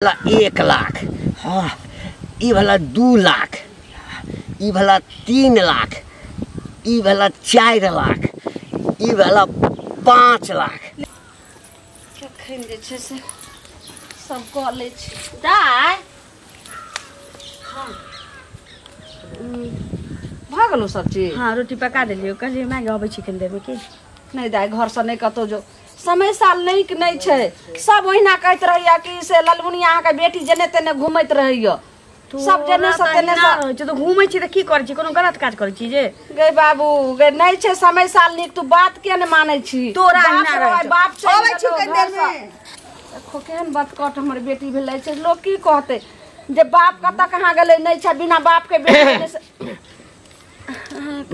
वाला 1 लाख, हाँ ई वाला 2 लाख, ई वाला 3 लाख, ई वाला 4 लाख, ई वाला 5 लाख। क्या खरीदे छे से सब कह ले छे दाय। हाँ भाग गलो सब चीज। हाँ रोटी पका दिलियो कहलिए मैं गबै छी कनि देर में की नहीं दाय घर से नहीं कतो जो समय साल नहीं कि नहीं छे सब ओहिना कहत रहिया कि से ललमुनिया अहाँ के बेटी जने तेने घुमैत रहियो सब जने से तेने से तो घूमै छी त की करै छी कोनो गलत काज करै छी जे गे बाबू गे नहीं छे समय साल नीक तू बात के न मानै छी तोरा ना रह बाप से आबै छी कनि देर में देखो केहन बात कट हमर बेटी भेलै छे लोग की कहते जे बाप कत कहां गेलै नहीं छे बिना बाप के बेटी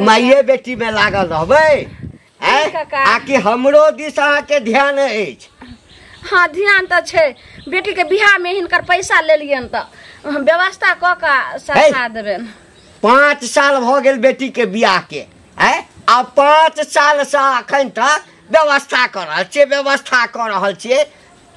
माइये बेटी में लागल रहबै आकि हमरो दिस अहाँ के ध्यान अछि। हाँ ध्यान तो छे बेटी के बियाह में हिनकर पैसा ले लियन त व्यवस्था क का सरकार देबेन। 5 साल भ गेल बेटी के बियाह के आ 5 साल से अखन तक व्यवस्था कर रहल छियै।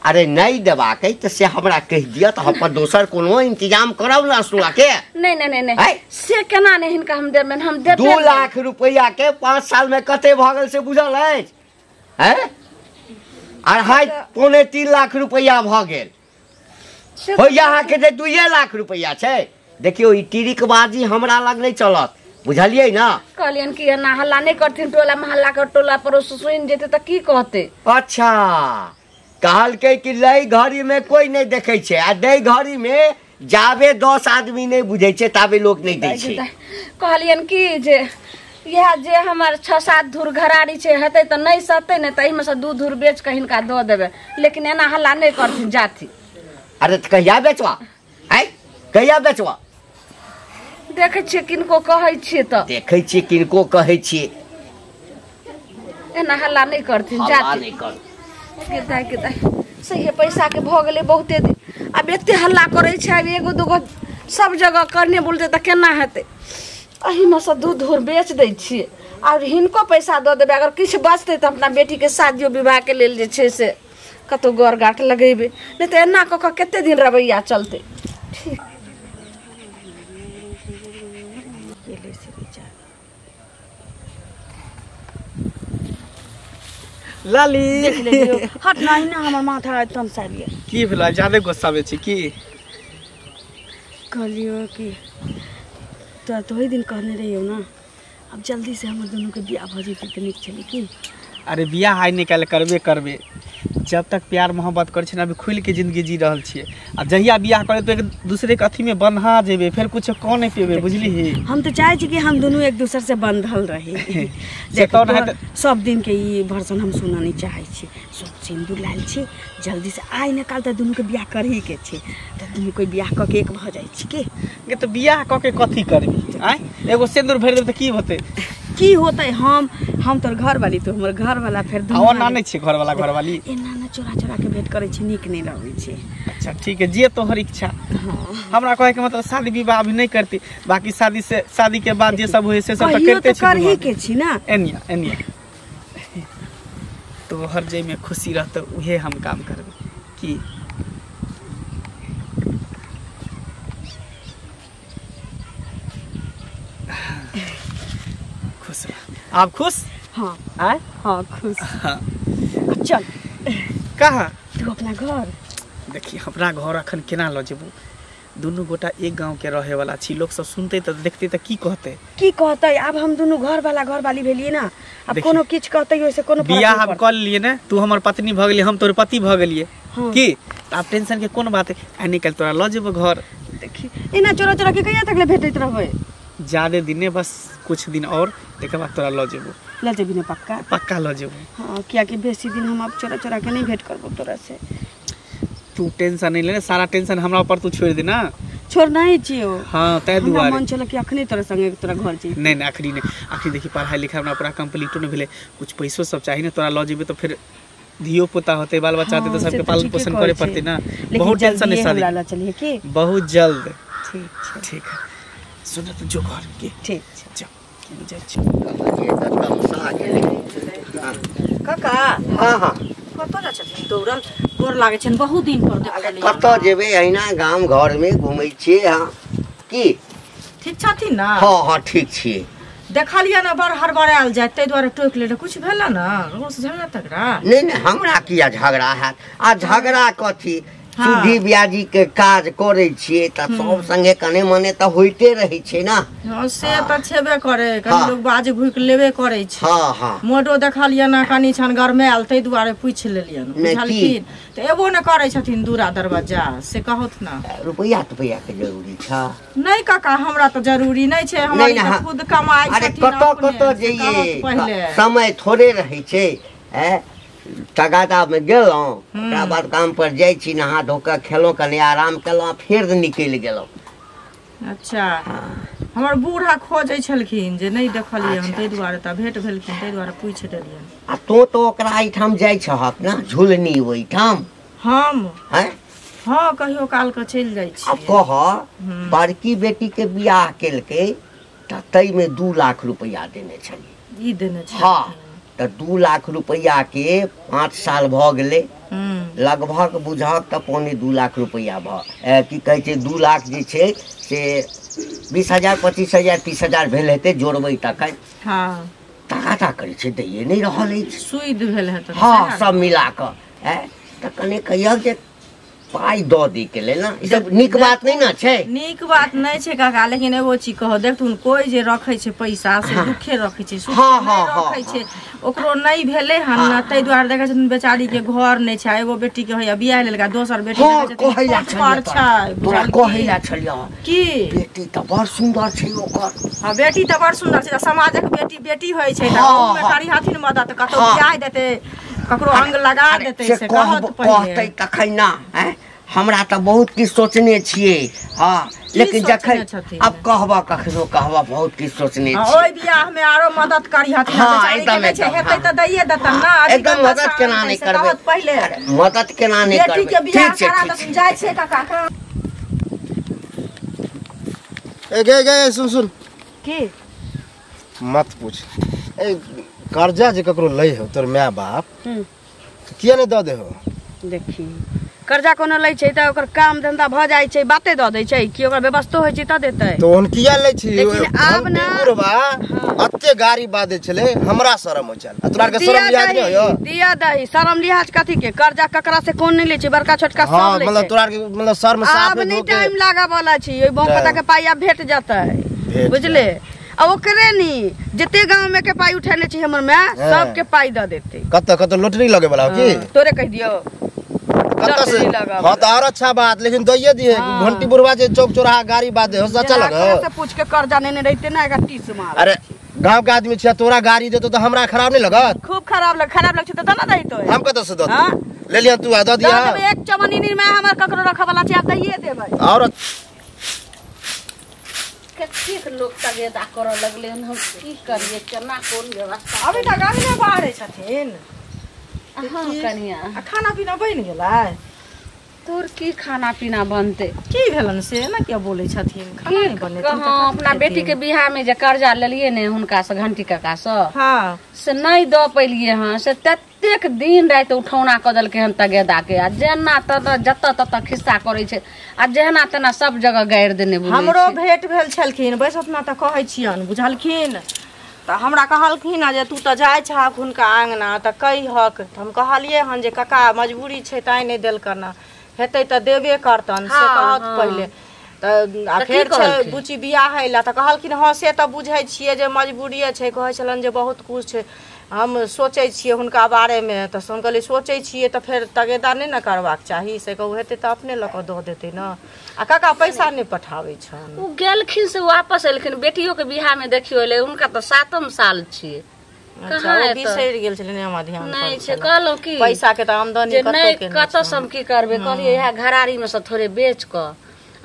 अरे नहीं देबाक है से हमरा कह दिया तो हम दोसर कोनो इंतजाम करब ना सुना के। नहीं से केना नहीं हिनका हम देबेन हम देबे 2 लाख रुपया के 5 साल में कते भ गेल से बुझल अछि हैं। अढ़ाई 2.5 लाख रुपया भ गेल हो यहाँ के जे 2 लाख रुपया छै। देखियो ई टिरिकबाजी हमरा लग नहीं चलत बुझलियै ना। कहलियन कि ना हल्ला नहीं करथिन टोला मोहल्ला के टोला पड़ोस सुन जेते त की कहते। अच्छा कहलकै कि लई घड़ी में कोई नहीं देखे छे आ दई घड़ी में जाबे 10 आदमी नहीं बुझे छे ताबे लोग नहीं दै छे। कहलियन कि जे यह जे हमर 6-7 धुर घराड़ी छे हेते त नहीं सते ने तई में से 2 धुर बेच के हिनका द देबे लेकिन एना हल्ला नहीं करथिन जाथी। अरे त कहिया बेचवा है कहिया बेचवा देखे छे किनको कहै छे त देखे छे किनको कहै छे एना हल्ला नहीं करथिन जाथी नहीं कर के सही पैसा के भ गेले बहुते दिन अब एते हल्ला करे छे अब एगो दूगो सब जगह करने बोलते त केना हेते अही में से 2 धुर बेच दै छिए और हिनको पैसा द देबे अगर किछ बचते त अपना बेटी के शादियो विवाह के लेल जे छे से कतो गौर गाट लगेबे नहीं त एना क के केते दिन रवैया चलते। ठीक लाली हट नहीं ना हमर माथा एकदम सालिए की भेला ज्यादा गुस्सा में छी की कहलियो कि तो ही दिन कहने रहियो ना अब जल्दी से हमर दोनों के बियाह भ जेतै त नीक छलै की। अरे बियाह आइ निकाल करबे जब तक प्यार मोहब्बत कर छे ना अभी खुल के जिंदगी जी रहल छिए आ जहिया बियाह करे तो एक दूसरे के अथी में बंधा जेबे फिर कुछ कह नहीं पेबे बुझली ही। हम तो चाहे छी कि हम दोनों एक दूसरे से बंधल रही सब दिन के ई वर्षन हम सुना नहीं चाहे छी सब सिंदूर लाल छी जल्दी से आइ निकाल त दोनों के बियाह करही के छी त दोनों कोई बियाह क के एक भ जाई छी के तो बियाह क के कथी करबी आइ एगो सिंदूर भर देब त की होते की होते हम तोर घर वाली तो हमर घर वाला फिर और ना नहीं छे घर वाली एना ना चोरा के भेंट करे छी नीक नहीं लगे छे। अच्छा ठीक है जे तोहर इच्छा। हाँ। हमरा कहे के मतलब शादी विवाह अभी नहीं करती बाकी शादी के बाद जे सब होए से सब करते छी करही के छी ना एनिया तोहर जे में खुशी रहत उहे हम काम करबे की। खुश आप खुश। हाँ हाँ खुश। हाँ। चल कहाँ तू अपना घर देखिए हमरा घर अखन केना ल जेबू दोनों गोटा एक गांव के रहे वाला छी लोग सब सुनते त देखते त की कहते अब हम दोनों घर वाली भेलिए ना अब कोनो किछ कहते ओसे कोनो बियाह हम कर लिए ना तू हमर पत्नी भ गेली हम तोर पति भ गेलिए। हाँ। की अब टेंशन के कोन बात है आ निकल तोरा ल जेबो घर। देखी एना चोरा के कहिया तक ले भेटैत रहबे ज्यादा दिन ने बस कुछ दिन और तेकर बाद तोरा ल जेबी ना पक्का ल जेबो। हाँ क्या कि बेसी दिन हम अब चोरा के नहीं भेंट करबो तोरा से तू टेंशन नहीं ले सारा टेंशन हमरा ऊपर तू छोड़ दे ना छोड़ नहीं छियो। हाँ तै दुआरे मन चल कि अखनी तोरा संगे तोरा घर छी नहीं आखरी देखी पढ़ाई लिखाई हमरा पूरा कंप्लीट न भेले कुछ पैसो सब चाहिए ना तोरा ल जेबे तो फिर धियो पुता होते बाल बच्चा होते तो सबके पालन पोषण करे पड़ते ना बहुत टेंशन है शादी चलिए की बहुत जल्द। ठीक है सुन तो जो घर के ठीक काका। हाँ हाँ कतऽ जा छथिन दौड़ल गोर लागे छन बहुत दिन पर देखलिए कतऽ जेबै अहिना गाम घर में घूमै छियै हाँ की ठीक छथिन ना हाँ ठीक छियै देखलिए ना बड़ हड़बड़ायल जाय तै द्वारे टोक ले कुछ भेला ना रोज झगड़ा तकरा नहीं हमरा किया झगड़ा हैत आ झगड़ा कथी सुधी ब्याजी के काज करे छियै त सब संगे कने मने त होइते रहै छै ना हां से त छेबे करे कनी लोग बाज भूक लेबे करे छै हां हां मोटो देखलिए ना कनी छन घर में आल तै दुआरे पूछ लेलियन बुझलखिन त एबो न करे छथिन दूरा दरवाजा से कहत ना रुपया के जरूरी छ नहीं काका हमरा त जरूरी नहीं छै हमरा त खुद कमाई छथिन अरे कतो जइए समय थोड़े रहै छै तगादा में गेलौं ओकरा बाद काम पर जाय छी नहा धोकर खेलौं कने आराम केलौं फिर निकल गेलौं अच्छा हमर बूढ़ा खोजै छलखिन जे नहीं देखलिए हम तै दुआरे त भेट भेलखिन तै दुआरे पूछ देलियन आ तो ओकरा आइठाम जाय छहक ना झुलनी ओइठाम हम हैं हां कहियो काल के चल जाय छी अब कह बड़की बेटी के बियाह केलकै त तै में 2 लाख रुपया देने छली ई देने छै हां त 2 लाख रुपया के 5 साल भ गेले लगभग बुझक त 2.5 लाख रुपया की कहै छै 2 लाख जे छै से 20,000 25,000 30,000 भेल हेतै जोड़बै तखन हां तकाता करै छै दैए नहि रहल अछि सुइद भेल हेतै हां सब मिला क त कने कहियो जे पाई द दी के ले ना ई सब नीक बात नहीं ना छै नीक बात नहीं छै काका लेकिन एगो चीज कहो देखथुन कोई जे रखै छै पैसा से दुखे रखै छै सुख रखै छै ओकरो नहीं भेले हन ना तै दुआरे देखै छथिन बेचारी के घर नहीं छै एगो बेटी के होया बियाह लेलका दोसर बेटी देखै छथिन तोरा कहैला छलिया की बेटी त बड़ सुंदर छै ओकर हां बेटी त बड़ सुंदर छै समाजक बेटी होय छै त ओमे करी हथिन मदद कतो बियाह देते ककरो अंग लगा देते से कहतै तखन ना हमरा त बहुत किछ सोचने छियै हां लेकिन जखन अब कहबा कखनो कहबा बहुत किछ सोचने छियै ओइ बियाह में आरो मदद करी हथिन बेचारी के छै हेतै त दैये देतन ना एकदम मदद केना नहीं करबै पहिले मदद केना नहीं करबै बेटी के बियाह करा त जाय छै काका ए गे सुन की मत पूछ ए कर्जा जे ककरो लै हो तोर माय बाप किया नहीं द दे हो देखी कर्जा कोनो लै छै त ओकर काम धंधा भ जाय छै बाते द दै छै कि ओकर व्यवस्था होय छै त देतै तो उन किया लै छी लेकिन आब ना बुढ़वा अत्ते गाड़ी बादे छले हमरा शरम होय छल तोरा के शरम लिहाज नहीं होय दिया दही शरम लिहाज कथि के कर्जा ककरा से कोन नहीं लै छै बड़का छोटका सब लै छै मतलब तोरा के मतलब शर्म साफ नहीं टाइम लागा वाला छी ओइ बम पता के पाई अब भेट जातै बुझले आ ओकरे नी जते गांव में के पाई उठाने छी हमर माय सब के पाई द देते कत लॉटरी लगे वाला की तोरे कह दियो कत से हां त और अच्छा बात लेकिन दैये दिए घंटी बुढ़वा जे चौक चौराहा गाड़ी बादे हो अच्छा लगे से पूछ के कर्जा नहीं रहते ना एका 30 मार अरे गांव के आदमी छ तोरा गाड़ी देतो त हमरा खराब नहीं लगत खूब खराब लग छ त ना दई तो हम कत से द ले लिया तू द दिया एक चमनी में हमर ककरो रखा वाला छै दैये देबै और कतेक लोग तगेदा कर लगले हम की करिए केना कोन व्यवस्था अभी त गाड़ी में बाहर छथिन हां कनिया खाना पीना बन गेलै तोर की खाना पीना बनते की भेलन से ना क्या बोले छथिन खाना नहीं बने कहां अपना बेटी के बियाह में जे कर्जा लेलिए ने हुनका से घंटी काका से हां से नहीं द पैलिए हां से ततेक दिन रात उठौना क देलके हन तगेदा के आ जेना त जत तत खिस्सा करे छै आ जेना तना सब जगह गाड़ देने बोले हमरो भेट भेल छलखिन बस अपना त कहै छियन बुझलखिन त हमरा कहलखिन जे तू त जाय छ हुनका आंगना त कहिहक हम कहलिए हन जे काका मजबूरी छै ताई नहीं देल करना हेतै त देबे करतन से कहत पहिले त आखिर छै बुची बियाह हैला त कहलखिन हां से त बुझै छियै जे मजबूरीए छै कहै छलन जे बहुत कुछ छै हम सोचै छियै हुनका बारे में त हम कहलिए सोचै छियै त फेर तगेदा नहीं न करबाक चाही से कहू हेतै त अपने ल क द देतै न आ काका पैसा नहीं पठाबै छन उ गेलखिन से वापस एलखिन बेटियो के बियाह में देखियो ले उनका त 7म साल छियै कहां है बिसैर गेल छले हम ध्यान नहीं छै कहलो की पैसा के त आमदनी कतो सम की करबे कहलिए यह घरारी में से थोड़े बेच क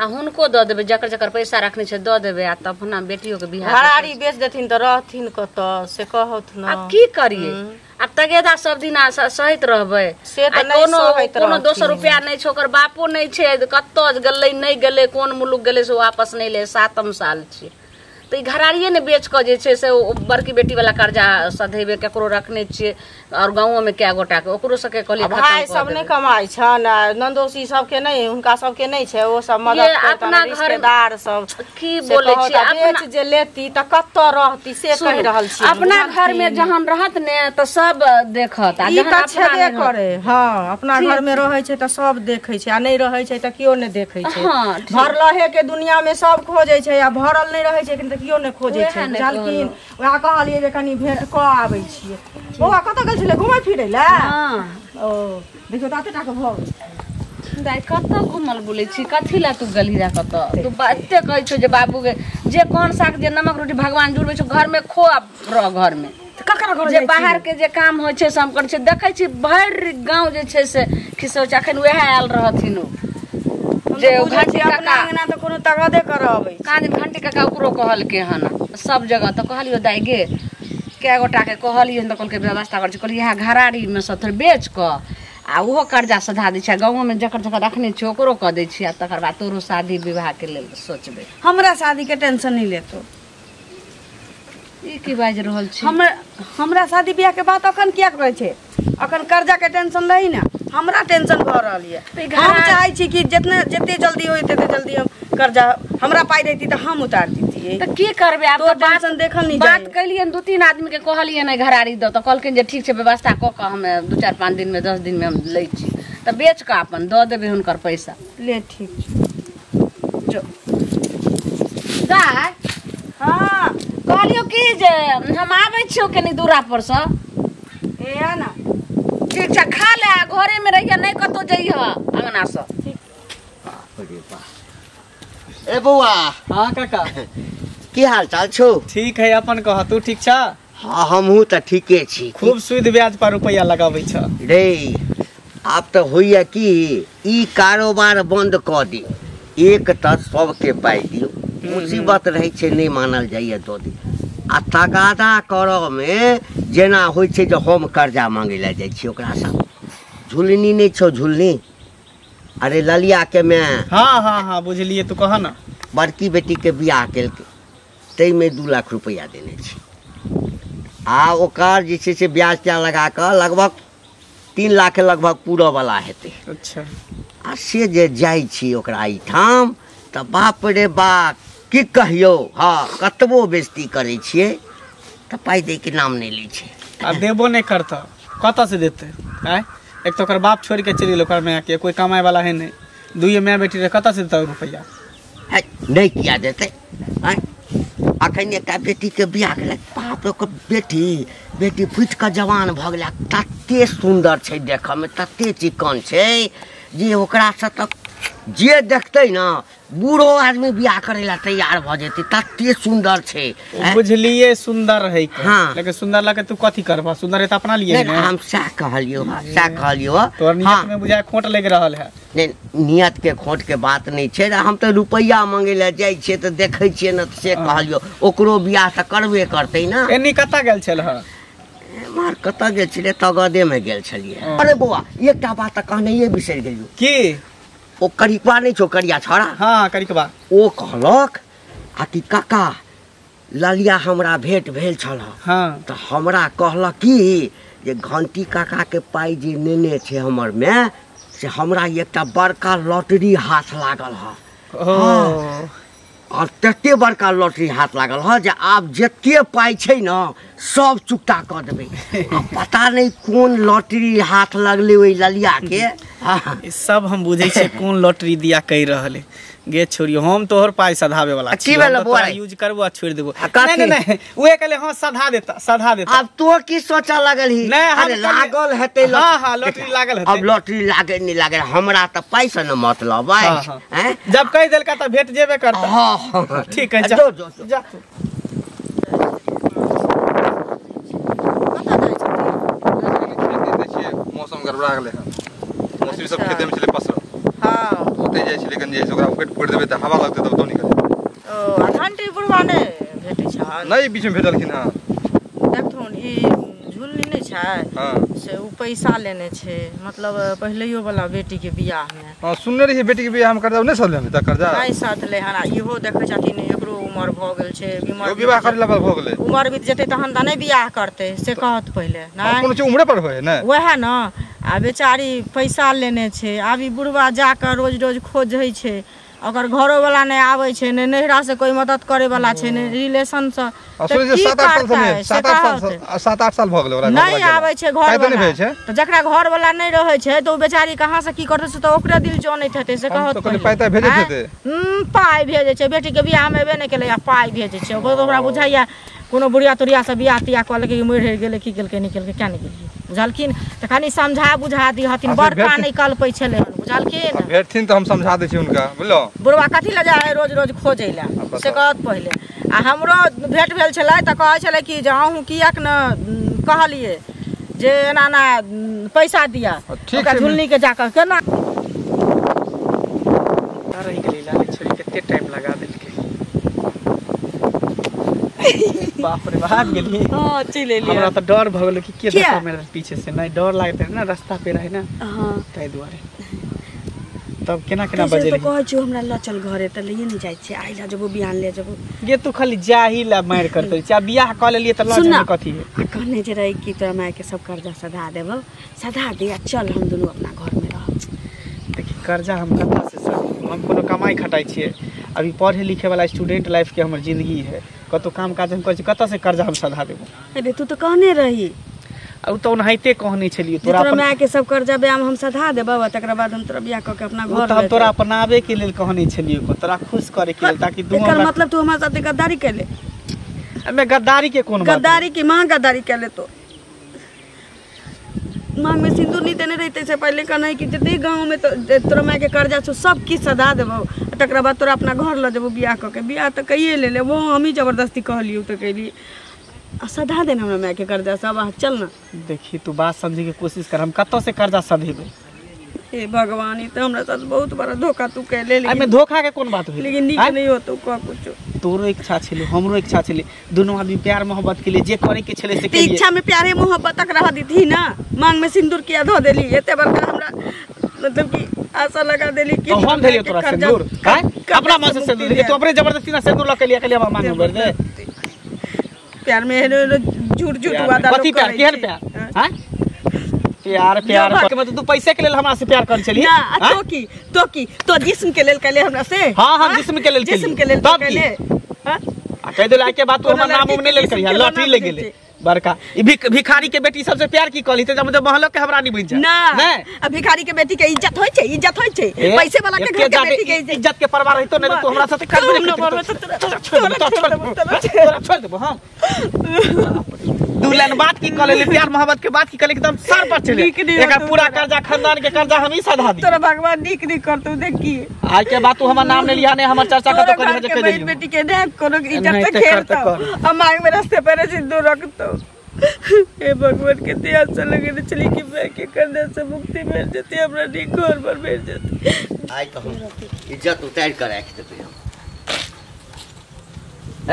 आ हुनको द देबे जकर जकर पैसा रखने छै द देबे आ त अपना बेटियो के बियाह घरारी बेच देथिन त रहथिन कत से कहत न अब की करिए अब तगेदा सब दिन सहित रहबे से त नहीं कोनो 200 रुपया नहीं छै ओकर बापो नहीं छै कत्तो गेलै नहीं गेलै कोन मुलुक गेलै से वापस नहीं ले 7म साल छै त घरारिए ने बेच क जे छै से बड़की बेटी वाला कर्जा सधेबे केकरो रखने छिए और गाँव में क्या गोटा के ओकरो सबके कहलिए भाई सब नहीं कमाई छन नंदोसी सबके नहीं हुनका सबके नहीं छै वो सब मदद करतन रिश्तेदार सब की बोले छी बेच जे लेती त कत रहती से कह रहल छी अपना घर में जहन रहत ने त सब देखत आ जहन अपना करे हां अपना घर में रहै छै त सब देखै छै आ नहीं रहै छै त कियो नहीं देखै छै भर लहे के दुनिया में सब खोजै छै आ भरल नहीं रहै छै त कियो नहीं खोजै छै जलकिन वहा कहलिए जे कनी भेट क आबै छियै बौआ कत गेल छले घुमै फिरै ले हां ओ देखो ताते टा के भग दाई कत घुमल बोले छी कथि ला तू गली रा कत तू बाते कहै छ जे बाबू के जे कोन साग जे नमक रोटी भगवान जुड़बै छ घर में खो रह घर में ककरा घर जे बाहर के जे काम होय छै सब कर छै देखै छी भर गांव जे छै से खिसौच अखन वह आयल रहथिन जे घंटी काका अंगना त कोनो तगदे करबै काज घंटी काका ओकरो कहल के हन सब जगह त कहलियो दाई गे के गोटा के कहलियो त कहल के व्यवस्था कर छै कहलियो यहाँ घराड़ी में सब थोड़ बेच क आ वो कर्जा सधा दै छै गाँव में जकर जकर रखने छै ओकरो कह दै छी आ तकर बाद तोरो शादी विवाह के लेल सोचबे हमरा शादी के टेंशन नहीं लेतो ई की बाज रहल छी हमरा शादी ब्याह के बात अखन किया कहै छै अखन कर्जा के टेंशन रही ना हमरा टेंशन भ रहल है हम चाहे छी कि जते जल्दी होय तते जल्दी हम कर्जा हमरा पाई देती त हम उतार देती त की करबे आब तो टेंशन देखल नहीं बात कलियन 2-3 आदमी के कहलियन है घराड़ी दो त कहलकिन जे ठीक छै व्यवस्था क के हम 2-4-5 दिन में 10 दिन में हम लै छी त बेच के अपन द देबे हुनकर पैसा ले ठीक जो दाई हां कहलियो कि जे हम आबै छियो कनी दूरा पर से ए आ ना ठीक छै खा ले घरे में रहिया नहीं कतो जइह अंगना से अरे वाह ए बौआ हां काका की हाल चाल छौ ठीक है अपन कह तू ठीक छ हां हमहू त ठीके छी खूब सूद ब्याज पर रुपया लगाबै छ रे आप तो होइए कि ई कारोबार बंद क दी एक त सबके पाई दियो मुसीबत रहे छै नहीं मानल जाइए दो दी आ तगादा करऽ में जेना होइ छै जे हम कर्जा मांगे ला जाइ छी ओकरा सँ झुलनी नहीं छौ झुलनी अरे ललिया के मैं हाँ बुझलिए तू कह ना बड़की बेटी के बियाह केलकै तई में 2 लाख रुपया देने छी आ ओकर जे छै से ब्याज क्या लगा कर लगभग 3 लाख के लगभग पूरा वाला हेतै अच्छा आ से जे जाइ छी ओकरा ठाम त बाप रे बाप की कहियो हाँ कतबो बेइज्जती करे छिए त पाई दे के नाम नहीं लै छै आ देबो नहीं करता कत से देते आय एक तो ओकर बाप छोड़ के चली गेल ओकर माय के कोई कमाए वाला है नहीं दुइये माय बेटी रे कत से देता रुपया है नहीं किया देते आय अखन एक बेटी के बियाह केलक बाप रे बेटी फुट के जवान भ गेला तते सुंदर छै देख में तते चिकन छै जे ओकरा से तक जे देखते ना बूढ़ो आदमी बियाह करे ला तैयार भ जेते तते सुंदर छै बुझलिए सुंदर है हाँ। लेकिन सुंदर लगे तू कथी करबा सुंदर है त अपना लिए नहीं हम सा कहलियो तोर नियत में बुझाय खोट लग रहल है नहीं नियत के खोट के बात नहीं छै हम तो रुपया मांगे ला जाय छिए त देखै छिए न से कहलियो ओकरो बियाह त करबे करतै ना एनी कता गेल छल ह मार कता गेल छले तगदे में गेल छलिए अरे बौआ एकटा बात त कहने ये बिसर गेलियो की ओ करिकवा नहीं छो करिया छोड़ा हाँ करिकवा ओ कहलक आ कि काका ललिया हमरा भेंट भेल छल हाँ तो हमरा कहलक कि जे घंटी काका के पाई जे नेने छे हमर में से हमरा एकटा बड़का लॉटरी हाथ लागल ह और तते बड़का लॉटरी हाथ लागल ह जे आप जते पाई छै न सब चुकता कर देबे पता नहीं कौन लॉटरी हाथ लगले ओई ललिया के हाँ। सब हम बुझे छे कौन लॉटरी दिया कह रहले गे छोड़ियो हम तोहर पाई सधावे वाला छी तो यूज करबो छोड़ देबो नहीं ओए कहले हां सधा देता अब तो की सोचा लगल ही अरे लागल हेते हां लॉटरी लागल हेते अब लॉटरी लागे नहीं लागे हमरा त पैसा न मतलब है जब कह देल का त भेट जेबे करता हां ठीक है जा मौसम गड़बड़ा गेले है मौसम सब खेते में चले पसर हां ओते जाय छै लेकिन जे ओकरा पेट फोड़ देबे त हवा लगते तब तो निकल ओ घंटी बुढ़वा ने भेटै छ नहीं बीच में भेटलखिन हां देखथुन ई झुलनी नहीं छै हां से उ पैसा लेने छै मतलब पहिलेयो वाला बेटी के बियाह में हां सुनने रही बेटी के बियाह हम कर्जा नहीं सधले त कर्जा नहीं सधले हना इहो देखै छथिन एकरो उम्र भ गेल छै विवाह करे ला भ गेलै उम्र बीत जेतै तहन त नहि बियाह करतै से कहत पहिले नहि कोनो चीज उम्रे पर होय ने वएह न आ बेचारी पैसा लेने छै आब ई बुढ़वा जाकर रोज रोज खोजै छै अगर घरो वाला नहीं आवे छे ने नहिरा से कोई मदद करे वाला छे ने रिलेशन से 7-8 साल भ गेल ओकरा नहीं आवे छे घर वाला तो जकरा घर वाला नहीं रहे छे तो बेचारी कहां से की करते तो ओकरा दिल जानैत हेतै से कहत तो पैसा भेजै हेतै पाई भेजै छे बेटी के बियाह में एबे नहीं केले या पाई भेजै छे ओकरा बुझाइया कोनो बुढ़िया तुरिया से बियाह तिया कहल के मरि गेले की केलके निकल के क्या निकल बुझलखिन त खाली समझा बुझा दी हथिन बड़का नहीं कल पै छले बुझलखिन भेटथिन त हम समझा दै छी उनका बुझलो बुढ़वा कथि ल जाय रोज रोज खोजैला से कहत पहिले आ हमरो भेट भेल छलै त कहै छलै कि जे अहूँ कियाक न कहलिए जे एना ना पैसा दिया ओकरा झुलनी के जाकर केना रही गेली लाली छोरी केते टाइम लगा देलके बाप रे भाग गेली हां चले ले हमरा त डर भ गेल कि के देखा मेरा पीछे से नहीं डर लागत है ना रास्ता पे रहे ना हां ताई दुआरे तब केना केना बजे तो कहै छु हमरा ल चल घरे त लइए नहीं जाय छै आइला जबो बिहान ले जबो गे तू खाली जाही ला मार करते छै बियाह क लेलिए त ल जाने कथि है कहने जे रही कि तोरा माय के सब कर्जा सधा देबो सधा दे चल हम दोनों अपना घर में रह देखि कर्जा हम कता से सब हम कोनो कमाई खटाई छिए अभी पढ़े लिखे वाला स्टूडेंट लाइफ के हमर जिंदगी है कतो काम काज हम कर छी कता से कर्जा हम सधा देबो अरे तू तो कहने रही अब तो नहिते कहने छलिए तोरा माय के सब कर्जा ब्याम हम सधा देबो तकरा बाद हम तोरा बियाह क के अपना घर हम तोरा अपनावे के लेल कहने छलिए को तोरा खुश करे के लेल ताकि तू एकर मतलब तू हमरा साथे गद्दारी कैले मैं गद्दारी के कोन बात गद्दारी की मां गद्दारी कैले तो मांग में सिंदूर नहीं देने रहते से पहले कहना है कि जते गांव में तो तोरा माय के कर्जा छ सब की सधा देबो तकरा बाद तोरा अपना घर ल देबो बियाह क के बियाह त कइए ले ले वो हम ही जबरदस्ती कहलियो त कैली सधा देना हमरा माय के कर्जा सब चल ना देखी तू बात समझे के कोशिश कर हम कतो से कर्जा सधेबे हे भगवान ई तो हमरा साथ बहुत बड़ा धोखा तू कैले लेकिन में धोखा के कोन बात होई लेकिन नीक नहीं हो तो का कुछ तोरो इच्छा छले हमरो इच्छा छले दोनों आदमी प्यार मोहब्बत के लिए जे करे के छले से के इच्छा में प्यारे मोहब्बत तक रह दी थी ना मांग में सिंदूर किया धो देली एते बड़का हमरा मतलब कि आशा लगा देली कि हम देलियो तोरा सिंदूर हैं अपना मन से सिंदूर तू अपने जबरदस्ती ना सिंदूर ला के लिए हम मांग भर दे प्यार में झूठ झूठ वादा कथि प्यार केहन प्यार हैं प्यार प्यार के मतलब तू पैसे के लेल हमरा से प्यार कर चली ना तो की तो जिस्म के लेल कैले हमरा से हां हम जिस्म के लेल कैले हां कह दे लाके बात तू हमर नाम में नहीं लेल करिया लॉटरी ले गेले बड़का भिखारी के बेटी सबसे प्यार की कहली त मतलब महलो के हमरा नहीं बन जा ना भिखारी के बेटी के इज्जत होय छै पैसे वाला के घर के बेटी के इज्जत के परवाह रहितो नहीं तो हमरा साथे कर छोड़ दे हां दुल्हन बात की कहले प्यार मोहब्बत के बात की कहले एकदम सर पर चले एकर पूरा कर्जा खानदान के कर्जा हम ही सधा दी तोरा भगवान नीक नहीं करतौ देखी आज के बात तू हमर नाम ले लिया ने हमर चर्चा कतो करी जे कह देली बेटी के देख कोनो इज्जत से खेलतो हम मांग में रास्ते पर सिंदूर रखतो हे भगवान के दया से लगे चली कि मैं के कर्जा से मुक्ति मिल जती हमरा नी घर पर मिल जती आई तो हम इज्जत उतार कर राख देबे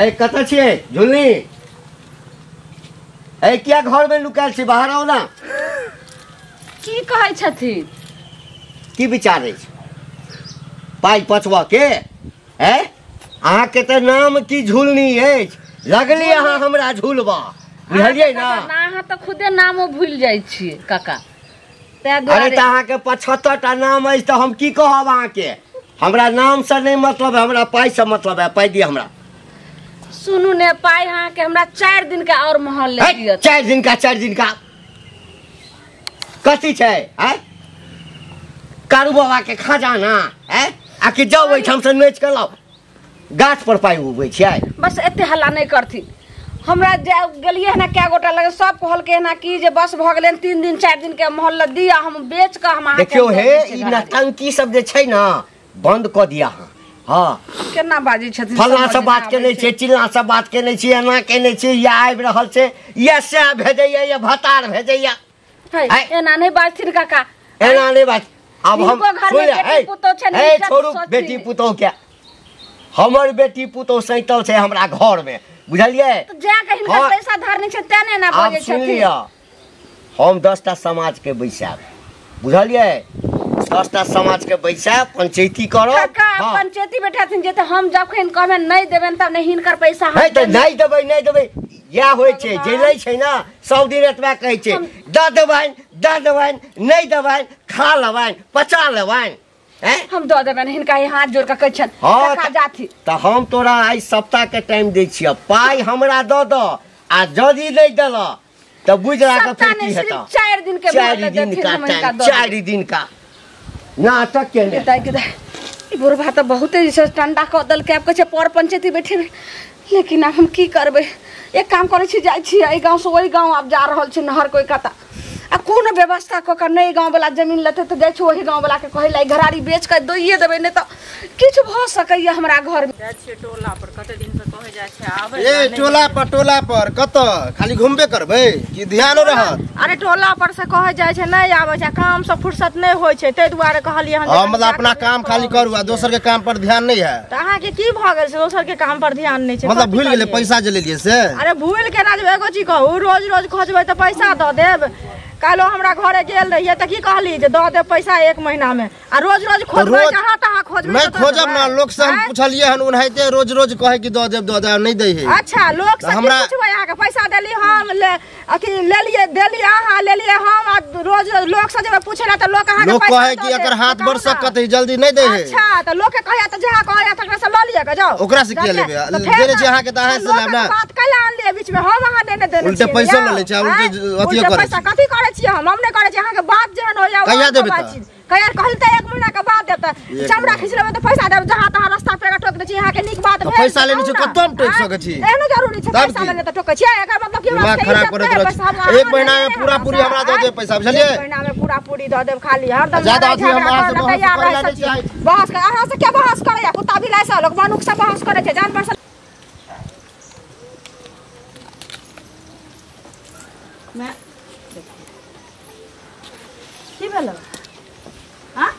ए कत छिए झुलनी ए क्या घर में लुकाल छी बाहर आओ ना की कहै छथिन की विचार है पाई पचवा के ए अहाँ के त नाम की झुलनी है लगली अहाँ हमरा झुलबा बुझलिए ना अहाँ त खुदे नामो भूल जाय छी काका अरे त अहाँ के 75 टा नाम है त हम की कहब अहाँ के हमरा नाम से नहीं मतलब है हमरा पाई से मतलब है पाई दी हमरा सुनू ने पाई हाँ के हमरा 4 दिन का और महल ले दियो 4 दिन का कथी छै है कारू बाबा के खजाना है आके जाओ ओइठाम से नोच के लाओ गाछ पर पाई उबै छै बस एते हल्ला नहीं करथि हमरा गेलिए ना क्या गोटा लगे सब कहल के ना कि जे बस भ गेलै 3 दिन 4 दिन के महल दिया हम बेच के हम देखियो हे ई नटंकी सब जे छै ना बंद क दिया हां केना बाजी छथिन फल्ला से बात केने छै चिल्ला से बात केने छी एना केने छी या आबि रहल छै या से भेजैया या भतार भेजैया एना नहीं बाजथिन काका एना नहीं बात अब हम ए छोड़ू बेटी पुतौ के हमर बेटी पुतौ सैतल छै हमरा घर में बुझलिए तो जा के हिनका पैसा धारने छै तेने ना बाजै छथिन हम 10 टा समाज के बैसाब बुझलिए 10टा समाज के पैसा पंचायती करो। काका पंचायती बैठा थी जे त हम जखन कहबे नहीं देबेन तब नहीं हिनकर पैसा हम है त नहीं देबै या होय छै जे लै छै ना सब दिन एतबा कहै छै द देबैन नहीं देबैन खा लेबैन पचा लेबैन हैं हम दऽ देबेन हिनका हाथ जोड़ के कहै छन काका जाथि त हम तोरा आइ सप्ताह के टाइम दै छियै पाई हमरा दऽ द आ जदी नहीं देला त बुझरा के फिर की हेता 4 दिन के बाद 4 दिन का नाटक के ने ई बुढ़वा त बहुते ठंडा क दल के कहै छै पर पंचायती बैठे लेकिन अब हम की करबे एक काम करे छी जाय छी ए गांव से ओई गांव अब जा रहल छी नहर कोई कता आ कोन व्यवस्था क के नहीं गांव वाला जमीन लेते त जाय छी ओही गांव वाला के कहै लाई घरारी बेच के दोइए देबे ने त किछ भ सकैया हमरा घर में जाय छी टोला पर कते दिन से कहै जाय छै आबे ए टोला पर कत खाली घुमबे करबे कि ध्यान रहत अरे टोला पर से कहै जाय छै नहीं आबै छै काम से फुर्सत नहीं होय छै तै दुआरे कहलिए हम मतलब अपना काम खाली करू आ दोसर के काम पर ध्यान नहीं है त अहाँ के की भ गेल से दोसर के काम पर ध्यान नहीं छै मतलब भूल गेले पैसा जे लेलिए से अरे भूल के ना जे एगो चीज कहू रोज खोजबै त पैसा द देब कालो हमरा घरे गेल रहिए त की कहली जे द दे पैसा 1 महीना में आ रोज खोजबै जहां तहां खोजबै नहीं खोजब ना लोग से हम पूछलिए हन उनहैते रोज कहे कि द देब नहीं दै है अच्छा लोग से पूछबै अहाँ के पैसा देली हम ले अथी लेलिए देली अहाँ लेलिए हम आ रोज लोग से जब पूछेला त लोग अहाँ के पैसा कहे कि एकर हाथ बढ़ सकत है जल्दी नहीं दे है अच्छा त लोग के कहया त जहां कहया तकरा से ल लिया के जाओ ओकरा से के लेबे देले छी अहाँ के त अहाँ से लेब ना बात कैला आन ले बीच में हम अहाँ देने देने उल्टे पैसा ले छै उल्टे अथी करे पैसा कथि करे छी हम ने करे छी अहाँ के बात जेहन होया कहिया देबे त कहिया कहल त 1 महीना के बाद देब त चमड़ा खींच लेबे त पैसा देब जहां तहां रास्ता पे ठोक दे छी अहाँ के नीक बात भेल पैसा लेनी छै कतौ हम ठोक सकै छी एनो जरूरी छै पैसा लेने त ठोकै छी एकर मतलब की बात खराब करत रह 1 महीना में पूरा हमरा द दे पैसा बुझलिए 1 महीना में पूरी द देब खाली हरदम ज्यादा अथी हम अहाँ से तैयार रह छी बहस कर अहाँ से क्या बहस करे या कुत्ता बिलाई से लोग मनुख से बहस करे छै जान पर मैं की भेलो हां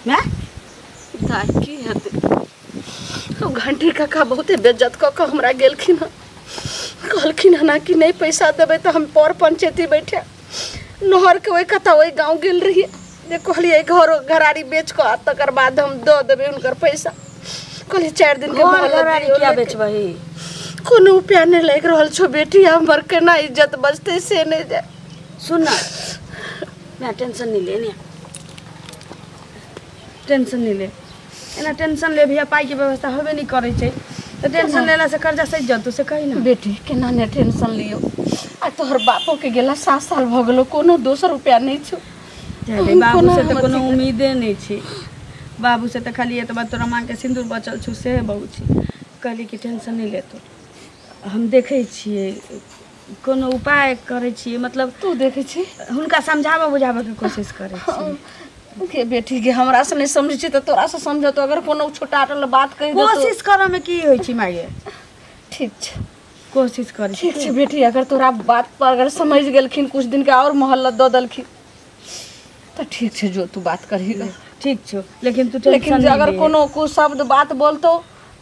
मैं की हते हम घंटी काका बहुते बेइज्जत क के हमरा गेलखिन कहलखिन ना कि नहीं पैसा देबे त हम पर पंचायती बैठे नहर के ओई कथा ओई गांव गेल रही जे कहलिए घरारी बेच के तकर बाद हम द देबे उनकर पैसा कहलिए 4 दिन के बाद घरारी क्या बेचबही कोनो उपाय नहीं लग रहल छो बेटी हमर के ना इज्जत बचते से नहीं जाए सुन ना मैं टेंशन नहीं लेने टेंशन नहीं ले एना टेंशन ले भैया पाई के व्यवस्था होबे नहीं करे छै त टेंशन लेला से कर्जा सज जतु से कहि ना बेटी केना ने टेंशन लियो आ तोहर बापो के गेला 7 साल भ गेलो कोनो दोसर रुपया नहीं छो जाले बाबू से त कोनो उम्मीदे नहीं छी बाबू से त खाली एतबा तोरा मां के सिंदूर बचल छु से बहु छी कहली कि टेंशन नहीं ले तो हम देखे छिए कोनो उपाय करे छिए मतलब तू देखे छी हुनका समझाबे बुझाबे के कोशिश करे छी के बेटी के हमरा से नहीं समझ छी त तोरा से समझ तो अगर कोनो छोटाटल बात कहि दो कोशिश करे में की होई छी माये ठीक छ कोशिश करे ठीक छ बेटी अगर तोरा बात पर अगर समझ गेलखिन कुछ दिन के और मोहल्ला द दलखिन त ठीक छ जो तू बात करही ठीक छ लेकिन तू टेंशन अगर कोनो को शब्द बात बोलतो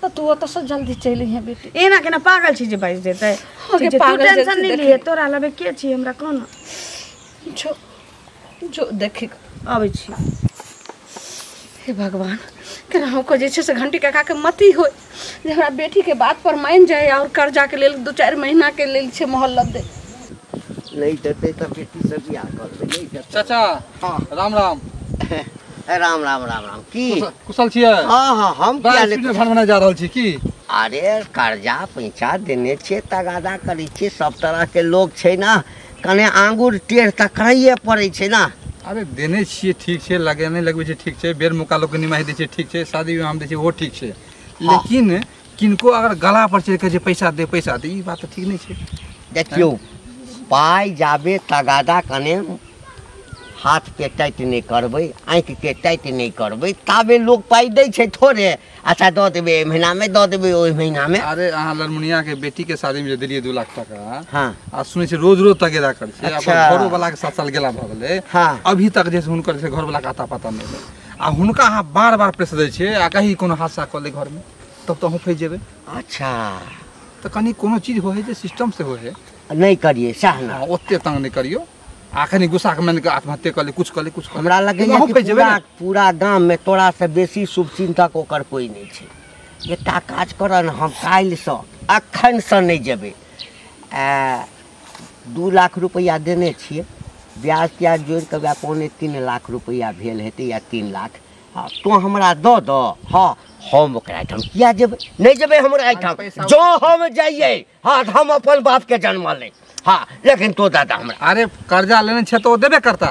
त तू तो सब जल्दी चली है बेटी एना केना पागल छी जे बाइज देतै तू टेंशन नहीं लिए तोरा लबे के छी हमरा कोन जो देखी आबै छी हे भगवान केना हमको जे से घंटी काका के मती हो जे हमरा बेटी के बात पर मान जाए और कर्जा के लेल 2-4 महीना के लेल छे मोहल्ला दे नहीं देते त बेटी से बियाह कर दे नहीं देते चाचा हां राम राम की कुशल छियै हां हम क्या ले भनवना जा रहल छी की अरे कर्जा पैसा देने छे तगादा करै छे सब तरह के लोग छे ना कने आंगुर टेढ़ त करैए पड़ै छे ना अरे देने छिए ठीक छे लगे नहीं लगबै छे ठीक छे बेर मुका लोग के निमाही दे छे ठीक छे शादी में हम दे छे वो ठीक छे लेकिन किनको अगर गला पर चढ़ के जे पैसा दे ई बात ठीक नहीं छे देखियो पाई जाबे तगादा कने हाथ पे टाइट नहीं करबे आंख के टाइट नहीं करबे ताबे लोग पाई दे छे थोड़े अच्छा द देबे महीना में द देबे ओई महीना में अरे अहाँ लरमुनिया के बेटी के शादी में दिलिए 2 लाख टका हां आ सुनै छे रोज तगेदा कर छे अपन घरो वाला के 7 साल गेला भ गेले अभी तक जे हुनकर से घर वाला का पता नहीं आ हुनका अहाँ बार-बार प्रेस दै छे आ कहीं कोनो हादसा क ले घर में तब तो हम फंस जेबे अच्छा तो कनी कोनो चीज हो है जे सिस्टम से हो है नहीं करिए सहना ओते तंग नहीं करियो आखनी गुस्सा के मन के आत्महत्या कर ले कुछ हमरा लगे कि पूरा गांव में तोरा से बेसी शुभचिंतक ओकर कोई नहीं छै। एकटा काज कर न, हम काल्हि से अखन से नहीं जेबै। 2 लाख रुपया देने छियै, ब्याज त्याज जोड़ के 2.5 लाख रुपया भेल हेतै या 3 लाख। हाँ तो हमरा दऽ दऽ। हाँ हम ओकरा एहिठाम किया जेबै, नहीं जेबै हमरा एहिठाम। जो हम जाइए हाँ हम अपन बाप के जन्म ले। हाँ लेकिन तो दादा हमरा अरे कर्जा लेने छे तो देबे करता।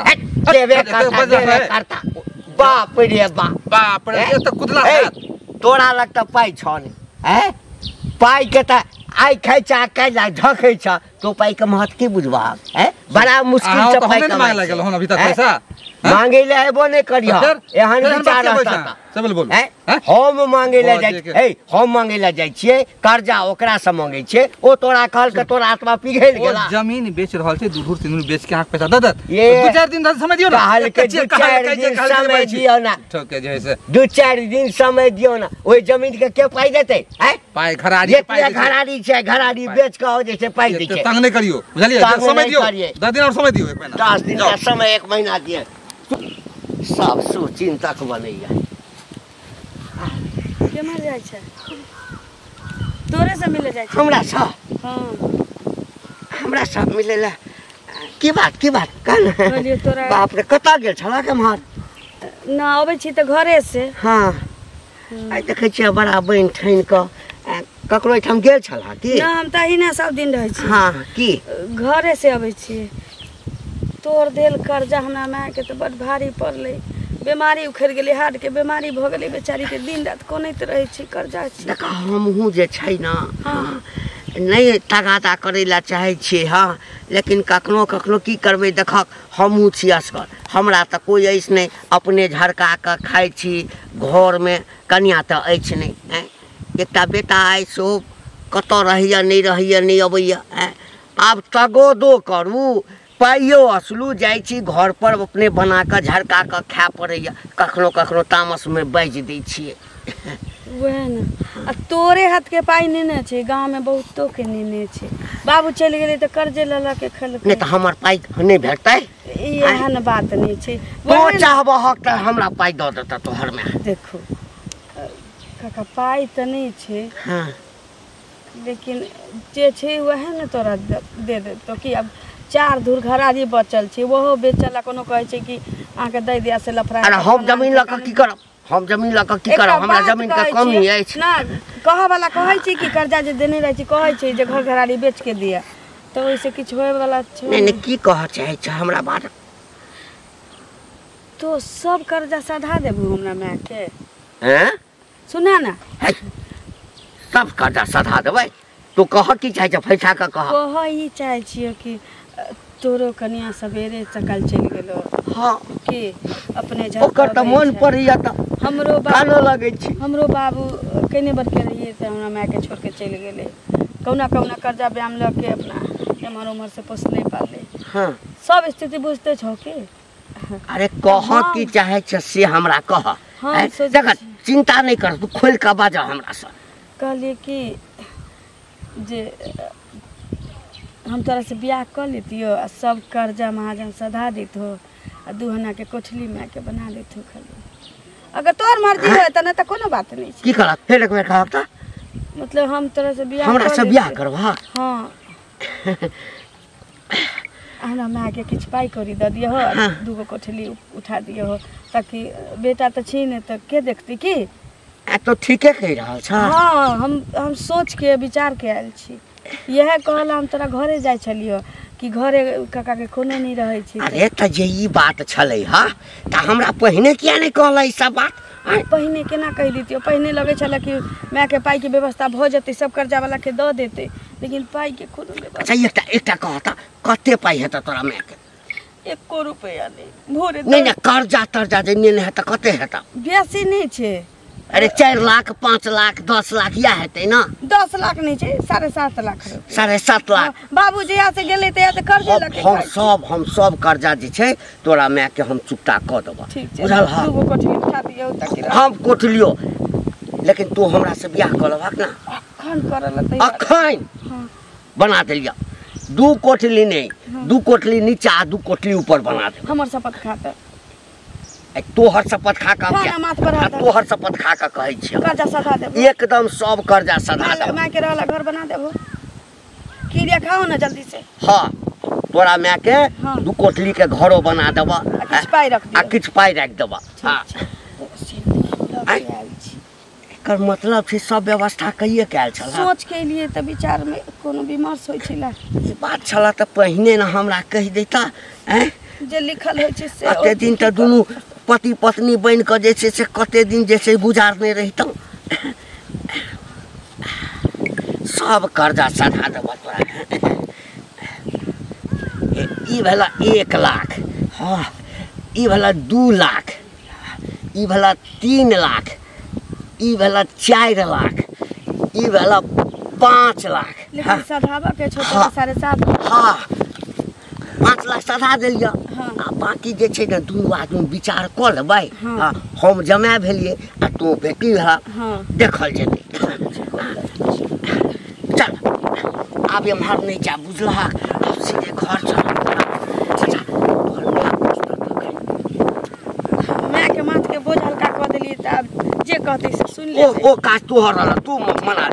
देबे करता। बाप रे बाप रे ये तो कुदला तोरा लगता पाई छ ने हैं? पाई के त आई खाइ छ काइ ला झखै छ, तो पाई के महत्व के बुझबा हैं? बड़ा मुश्किल से पाई कमाइ लागल हन अभी तक पैसा मांगे ले एबो नहीं करिया। एहन विचार रहता सब बोल हम मांगे ले जाय हम मांगे ले जाय छियै कर्जा ओकरा से मांगे छियै। ओ तोरा कहल के तोरा आत्मा पिघल गेला। जमीन बेच रहल छै, दूर तीन बेच के पैसा दे दे। 2-4 दिन समय दियो ना। कहल के 2-4 दिन समय दियो ना। ठोके जे से 2-4 दिन समय दियो ना। ओइ जमीन के पाई देतै हैं? पाई घराड़ी पाई घराड़ी छै, घराड़ी बेच के हो जैसे पाई दै छै। तंग नहीं करियो बुझलिए, समय दियो 10 दिन और समय दियो। 1 महीना 10 दिन का समय 1 महीना दिए। सब सुचिंतक बनैया केमहर जाइ छै? तोरे से मिले जाइ छै? हमरा सा हां हमरा सा मिले ला की बात कहन? कहलिए तोरा बाप रे कता गेल छला के मार ना आबै छी त घरे से। हां आई देखै छियै बड़ा बइन ठैन क ककरो एठाम गेल छला की? ना हम त हिना सब दिन रहै छी। हां की घरे से आबै छी। तोर देल कर्जा हमरा माय के तो बड़ भारी पड़ले। बीमारी उखड़ गेलै, हार्ट के बीमारी भ गेलै बेचारी के। दिन रात कोनैत रहै छी कर्जा छी। देखा हमहू जे छै ना नहीं तगादा करे ला चाहे छियै। हाँ लेकिन कखनो कखनो की करबै। देखक हमहू छी असगर, हमरा त कोई ऐस नहीं। अपने झड़का के खाइ छी, घर में कन्या त अछि नहीं। एकटा बेटा आइ सो कतऽ रहैया नहीं अबैया। आब तगोदो करू पाइयो असलू जाइ छी घर पर अपने बना के झड़का के खाय पड़ैया। कखनो कखनो तामस में बाज दै छियै। वह न आ तोरे हाथ के पाई नेने छै, गांव में बहुतो के नेने छै। बाबू चल गेलै त कर्जे लला के खेलकै। नहीं त हमर पाई नहीं भेटतै। एहन बात नहीं छै। तो चाहबो हक त हमरा पाई द देता तोहर में। देखो काका पाई त नहीं छै। हां लेकिन जे छै वह न तोरा दे दे तो कि अब 4 धूर घरारी बचल छै, वहो बेचला। कोनो कहै छै कि आके दे दिया से लफड़ा। अरे हम जमीन ल के की करब? हम जमीन ल के की करब? हमरा जमीन के कमी अछि ना। कह वाला कहै छै कि कर्जा जे देने रहै छै कहै छै जे घर घरारी बेच के दिया, तो ओइसे किछ होय वाला छै नहीं की कह चाहे छ हमरा बात? तो सब कर्जा सधा देबू हमरा माय के। हैं सुना ना सब कर्जा सधा देबै? तो कह की चाहे छ फैसा के कह। कह ई चाहे छियो कि तोरो कनिया सवेरे सकाल चल गेलो। हां कि अपने घर ओकर त मन पड़िया त हमरो कानो लगै छी। हमरो बाबू कने बर के रहिए त हमरा माय के छोड़ के चल गेले। कौना कर्जा ब्याम ल के अपना एमर उमर से पोसले पाले। हां सब स्थिति बुझते छौ के। अरे कह की चाहे छ से हमरा कह। जगह चिंता नहीं कर, तू खोल के बाजा हमरा से। कहलिए कि जे हम तोरा से बियाह कर लेतियो आ सब कर्जा महाजन सधा देतो आ 2 हना के कोठली में के बना देतो। खाली अगर तोर मर्जी होय त न त कोनो बात नहीं छै। की करा फेर एक बेर कह त मतलब हम तोरा से बियाह हमरा से बियाह करबा? हां हमरा माय के किछ पाई करी द दियो हो, 2 कोठली उठा दियो हो, ताकि बेटा त छी ने त के देखती की। तो ठीके कह रहल छ। हाँ हम सोच के विचार के आयल छी। यह कहला हम तोरा घरे जाय छलियो कि घरे काका के कोनो नहीं रहै छै। अरे त जे ई बात छलै हा त हमरा पहिने किया नहीं कहला ई सब बात? पहिने केना कह दितियो? पहिने लगे छला कि माय के पाई के व्यवस्था भ जते, सब कर्जा वाला के द देते, लेकिन पाई के कोनो व्यवस्था। अच्छा एकटा कहता कते पाई हेता तोरा माय के? 1 रुपया नहीं। भोरे नहीं कर्जा जे नेने हेता कते हेता? बेसी नहीं छै। अरे 4 लाख 5 लाख 10 लाख या हेतै ना? 10 लाख नहीं छै, 7.5 लाख। 7.5 लाख बाबू जे यहाँ से गेले त यहाँ से कर्जे लगे। हम सब कर्जा जे छै तोरा माय के हम चुकता क देबो। बुझल हा? 2 कोठली उठा दियो ताकि हम कोठलियो। लेकिन तू हमरा से बियाह कर लेबा ना? अखन करल त अखन बना देलिया। 2 कोठली नहीं 2 कोठली नीचा 2 कोठली ऊपर बना दे। हमर शपथ खाते तोहर शपथ खा का खाना माथ पर हाथ तोहर शपथ खा का कहै छियै कर्जा सधा देबो एकदम सब कर्जा सधा देबो। माय के रहला घर बना देबो किरिया खाओ ना जल्दी से। हाँ तोरा माय के 2 कोठली के घरो बना देबो किछ पाई रख दे आ किछ पाई रख देबो। हां एकर मतलब छै सब व्यवस्था कइए कैल छला। सोच के लिए त विचार में कोनो विमर्श होय छला। ई बात छला त पहिने न हमरा कहि देता हैं जे लिखल होय छै से कते दिन त दुनू पति पत्नी बन के जे छै से कते दिन जे छै गुजारने रहितौ। सब कर्जा सधा देबो तोरा। ई भेला 1 लाख हाँ ई भेला 2 लाख ई भेला 3 लाख ई भेला 4 लाख ई भेला 5 लाख। लेकिन सधावा के छोटा 7.5 हाँ 5 लाख सधा देलियै। आ बाकी जे छै ने दुनू आदमी विचार कऽ लेबै। हाँ हम जमाए भेलियै आ तू बेटी देखल जेतै। चल आब एम्हर नहीं जा बुझलह आब सीधे घर चल। माय के माथ के बोझ हल्का कऽ देलियै त अब जे कहतै से सुन ले। ओ काज तोहर तू मना